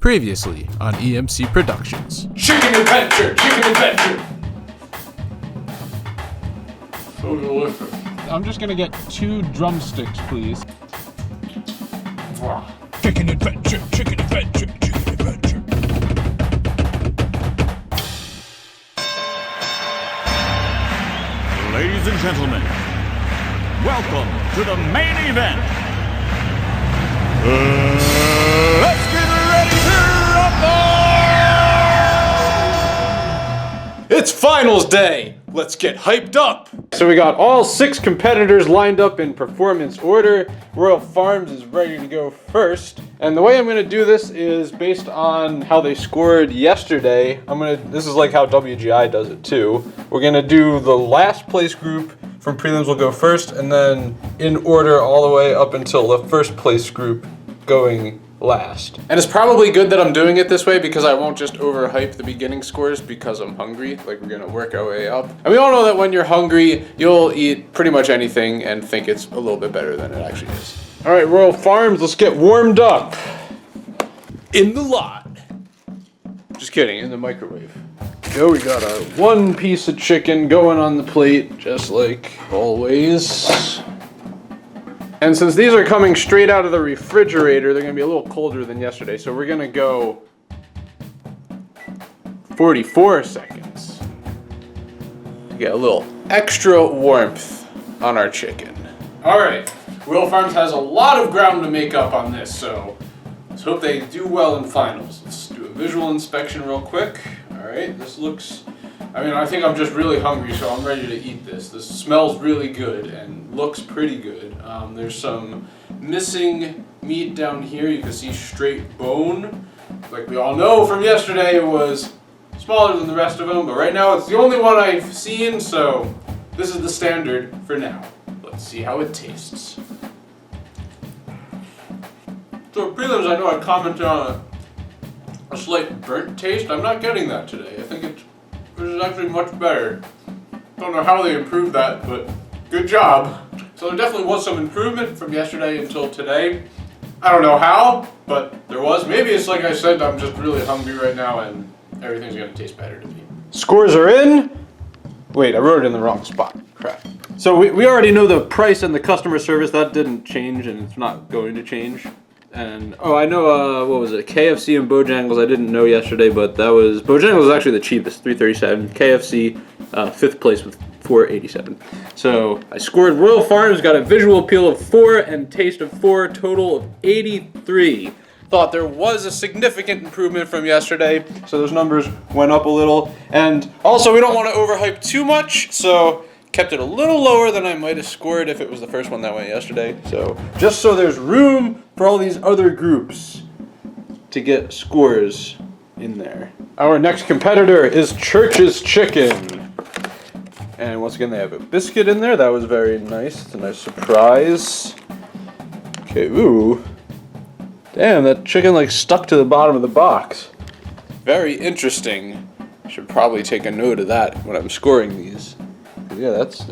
Previously on EMC Productions. Chicken adventure! Chicken adventure! So delicious. I'm just gonna get 2 drumsticks, please. Wow. Chicken adventure, chicken adventure, chicken adventure. Ladies and gentlemen, welcome to the main event. Let's get ready to rumble! It's finals day! Let's get hyped up! So we got all 6 competitors lined up in performance order. Royal Farms is ready to go first. And the way I'm gonna do this is based on how they scored yesterday. This is like how WGI does it too. We're gonna do the last place group from prelims will go first, and then in order all the way up until the first place group going last. And it's probably good that I'm doing it this way because I won't just overhype the beginning scores because I'm hungry. Like, we're gonna work our way up. And we all know that when you're hungry, you'll eat pretty much anything and think it's a little bit better than it actually is. All right, Royal Farms, let's get warmed up. In the lot. Just kidding, in the microwave. Go, we got our 1 piece of chicken going on the plate, just like always. And since these are coming straight out of the refrigerator, they're gonna be a little colder than yesterday. So we're gonna go 44 seconds to get a little extra warmth on our chicken. All right, Royal Farms has a lot of ground to make up on this, so let's hope they do well in finals. Let's do a visual inspection real quick. All right, this looks, I think I'm just really hungry, so I'm ready to eat this. This smells really good and looks pretty good. There's some missing meat down here. You can see straight bone. Like we all know from yesterday, it was smaller than the rest of them, but right now it's the only one I've seen, so this is the standard for now. Let's see how it tastes. So prelims, I know I commented on a slight burnt taste. I'm not getting that today. I think this is actually much better. Don't know how they improved that, but good job. So there definitely was some improvement from yesterday until today. I don't know how, but there was. Maybe it's like I said, I'm just really hungry right now and everything's gonna taste better to me. Scores are in. Wait, I wrote it in the wrong spot. Crap. So we already know the price and the customer service. That didn't change and it's not going to change. And, oh, I know, what was it? KFC and Bojangles, I didn't know yesterday, but Bojangles was actually the cheapest, $3.37. KFC, 5th place with $4.87. So, I scored Royal Farms, got a visual appeal of 4 and taste of 4, total of 83. Thought there was a significant improvement from yesterday, so those numbers went up a little. And also, we don't want to overhype too much, so kept it a little lower than I might have scored if it was the first one that went yesterday. So just so there's room for all these other groups to get scores in there. Our next competitor is Church's Chicken. And once again, they have a biscuit in there. That was very nice. It's a nice surprise. Okay, ooh. Damn, that chicken like stuck to the bottom of the box. Very interesting. I should probably take a note of that when I'm scoring these. Yeah, that's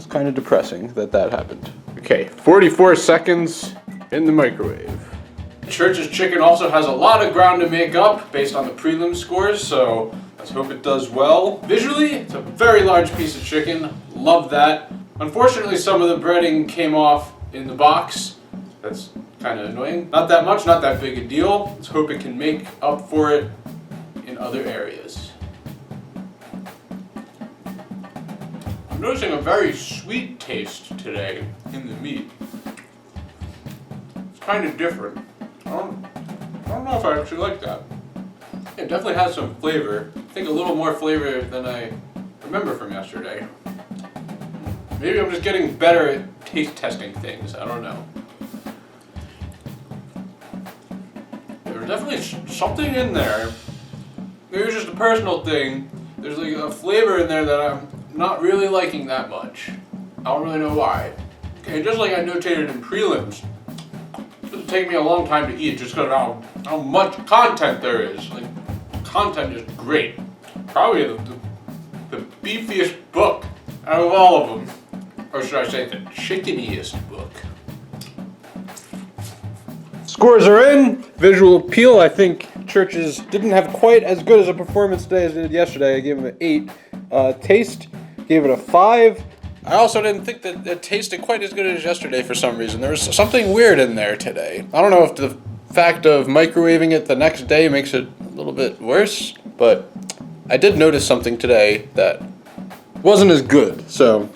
kind of depressing that happened. Okay, 44 seconds in the microwave. Church's Chicken also has a lot of ground to make up based on the prelim scores, so let's hope it does well. Visually, it's a very large piece of chicken. Love that. Unfortunately, some of the breading came off in the box. That's kind of annoying. Not that much, not that big a deal. Let's hope it can make up for it in other areas. I'm noticing a very sweet taste today in the meat. It's kind of different. I don't know if I actually like that. It definitely has some flavor. I think a little more flavor than I remember from yesterday. Maybe I'm just getting better at taste testing things. I don't know. There's definitely something in there. Maybe it's just a personal thing. There's like a flavor in there that I'm not really liking that much. I don't really know why. Okay, just like I notated in prelims, it'll take me a long time to eat just because of how much content there is. Like, content is great. Probably the beefiest book out of all of them. Or should I say the chickeniest book. Scores are in. Visual appeal, I think Churches didn't have quite as good as a performance today as they did yesterday. I gave them an 8. Taste, gave it a 5. I also didn't think that it tasted quite as good as yesterday for some reason. There was something weird in there today. I don't know if the fact of microwaving it the next day makes it a little bit worse, but I did notice something today that wasn't as good. So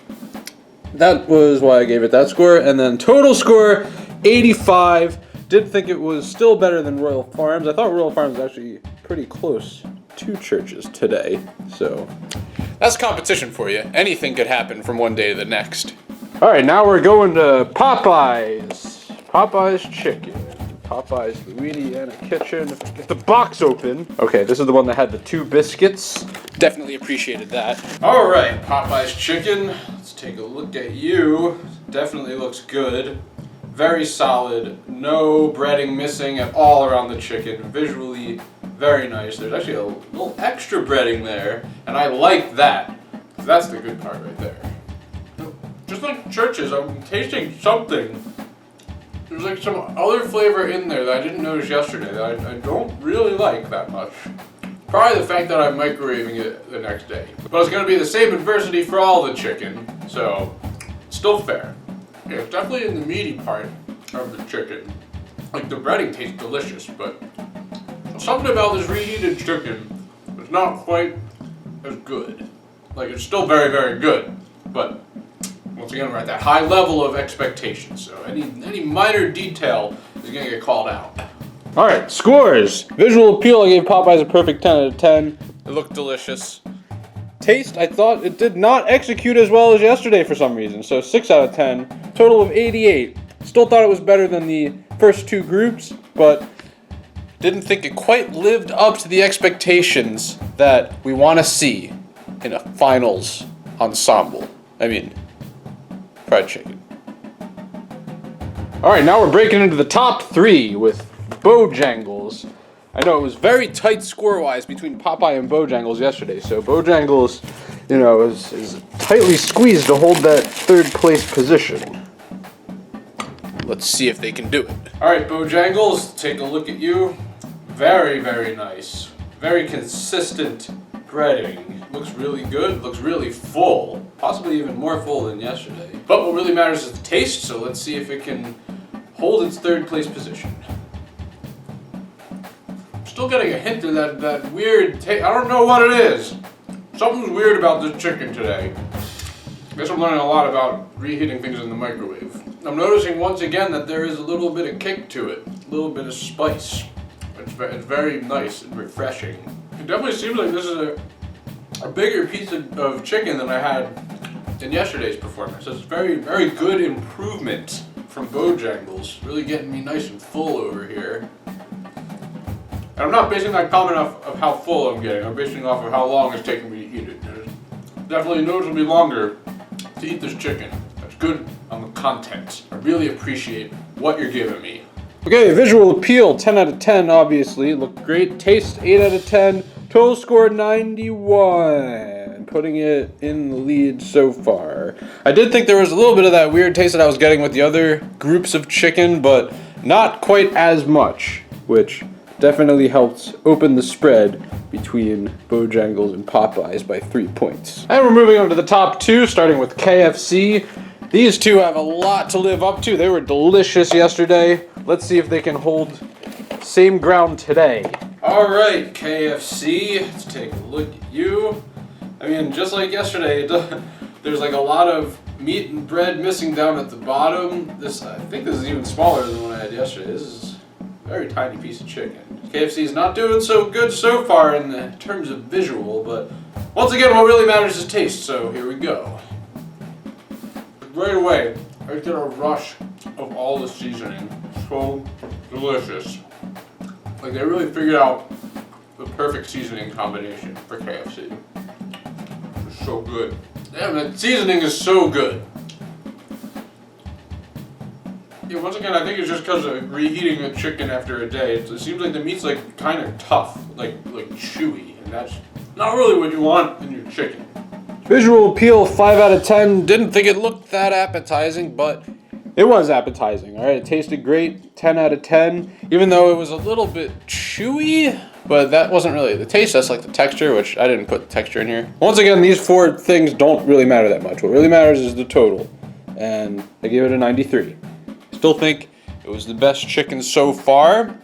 that was why I gave it that score. And then total score, 85. Did think it was still better than Royal Farms. I thought Royal Farms was actually pretty close to Churches today. So that's competition for you. Anything could happen from one day to the next. All right, now we're going to Popeyes. Popeyes chicken. Popeyes Louisiana Kitchen. Get the box open. Okay, this is the one that had the 2 biscuits. Definitely appreciated that. All right, Popeyes chicken. Let's take a look at you. Definitely looks good. Very solid. No breading missing at all around the chicken. Visually very nice. There's actually a little extra breading there, and I like that. That's the good part right there. Just like Churches, I'm tasting something. There's like some other flavor in there that I didn't notice yesterday that I don't really like that much. Probably the fact that I'm microwaving it the next day. But it's going to be the same adversity for all the chicken, so still fair. Yeah, it's definitely in the meaty part of the chicken. Like the breading tastes delicious, but something about this reheated chicken is not quite as good. Like it's still very, very good, but once again, we're at that high level of expectation, so any minor detail is going to get called out. All right, scores. Visual appeal, I gave Popeyes a perfect 10 out of 10. It looked delicious. Taste, I thought it did not execute as well as yesterday for some reason, so 6 out of 10. Total of 88. Still thought it was better than the first 2 groups, but didn't think it quite lived up to the expectations that we want to see in a finals ensemble. I mean, fried chicken. All right, now we're breaking into the top 3 with Bojangles. I know it was very tight score-wise between Popeye and Bojangles yesterday, so Bojangles, is tightly squeezed to hold that 3rd place position. Let's see if they can do it. All right, Bojangles, take a look at you. Very, very nice. Very consistent breading. Looks really good, looks really full. Possibly even more full than yesterday. But what really matters is the taste, so let's see if it can hold its 3rd place position. Still getting a hint of that weird taste. I don't know what it is. Something's weird about this chicken today. I guess I'm learning a lot about reheating things in the microwave. I'm noticing once again that there is a little bit of kick to it. A little bit of spice. It's very nice and refreshing. It definitely seems like this is a bigger piece of chicken than I had in yesterday's performance. It's very, very good improvement from Bojangles. Really getting me nice and full over here. And I'm not basing that comment off of how full I'm getting. I'm basing it off of how long it's taking me to eat it. It's definitely noticeably longer to eat this chicken. That's good on the content. I really appreciate what you're giving me. Okay, visual appeal, 10 out of 10, obviously. Looked great. Taste, 8 out of 10. Total score, 91. Putting it in the lead so far. I did think there was a little bit of that weird taste that I was getting with the other groups of chicken, but not quite as much, which definitely helped open the spread between Bojangles and Popeyes by 3 points. And we're moving on to the top 2, starting with KFC. These 2 have a lot to live up to. They were delicious yesterday. Let's see if they can hold same ground today. All right, KFC, let's take a look at you. I mean, just like yesterday, there's like a lot of meat and bread missing down at the bottom. I think this is even smaller than what I had yesterday. This is a very tiny piece of chicken. KFC is not doing so good so far in terms of visual, but once again, what really matters is taste, so here we go. Right away, I get a rush of all the seasoning. So delicious. Like they really figured out the perfect seasoning combination for KFC. It's so good. Damn, that seasoning is so good. Yeah, once again, I think it's just because of reheating the chicken after a day. It seems like the meat's like kind of tough, like chewy, and that's not really what you want in your chicken. Visual appeal, 5 out of 10. Didn't think it looked that appetizing, but It was appetizing, all right? It tasted great, 10 out of 10, even though it was a little bit chewy, but that wasn't really the taste, that's like the texture, which I didn't put the texture in here. Once again, these 4 things don't really matter that much. What really matters is the total, and I gave it a 93. Still think it was the best chicken so far.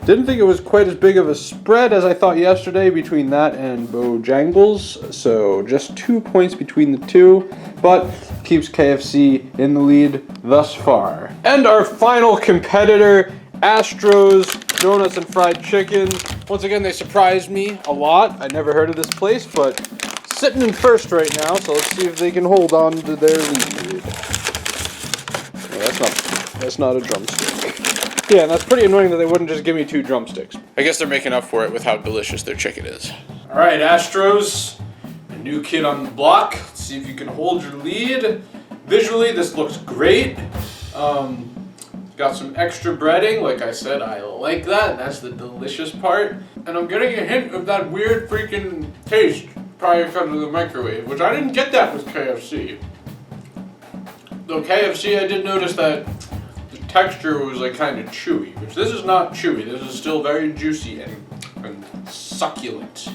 Didn't think it was quite as big of a spread as I thought yesterday between that and Bojangles, so just 2 points between the two, but keeps KFC in the lead thus far. And our final competitor, Astro's Donuts and Fried Chicken. Once again, they surprised me a lot. I never heard of this place, but sitting in first right now, so let's see if they can hold on to their lead. No, that's not a drumstick. Yeah, and that's pretty annoying that they wouldn't just give me 2 drumsticks. I guess they're making up for it with how delicious their chicken is. All right, Astros, a new kid on the block. Let's see if you can hold your lead. Visually, this looks great. Got some extra breading. Like I said, I like that. That's the delicious part. And I'm getting a hint of that weird freaking taste, probably because of the microwave, which I didn't get that with KFC. Though KFC, I did notice that texture was like kind of chewy, which this is not chewy. This is still very juicy and succulent.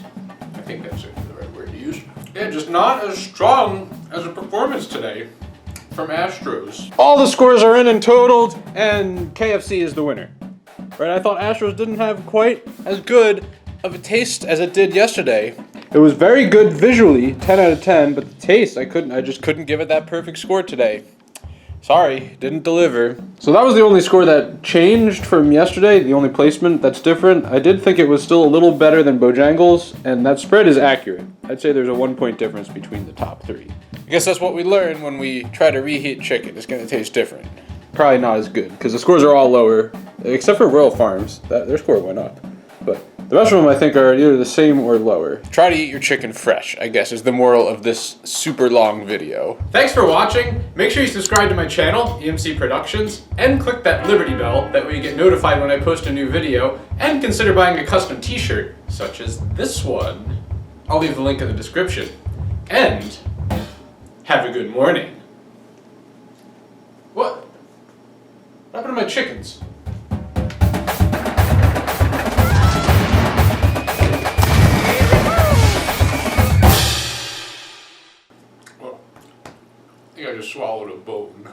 I think that's the right word to use. Yeah, just not as strong as a performance today from Astros. All the scores are in and totaled, and KFC is the winner. Right? I thought Astros didn't have quite as good of a taste as it did yesterday. It was very good visually, 10 out of 10, but the taste, I just couldn't give it that perfect score today. Sorry, didn't deliver. So that was the only score that changed from yesterday, the only placement that's different. I did think it was still a little better than Bojangles, and that spread is accurate. I'd say there's a 1 point difference between the top 3. I guess that's what we learn when we try to reheat chicken. It's gonna taste different. Probably not as good, because the scores are all lower, except for Royal Farms. Their score went up. But the rest of them, I think, are either the same or lower. Try to eat your chicken fresh, I guess, is the moral of this super long video. Thanks for watching. Make sure you subscribe to my channel, EMC Productions, and click that Liberty bell. That way you get notified when I post a new video, and consider buying a custom t-shirt, such as this one. I'll leave the link in the description. And have a good morning. What happened to my chickens? I think I just swallowed a bone.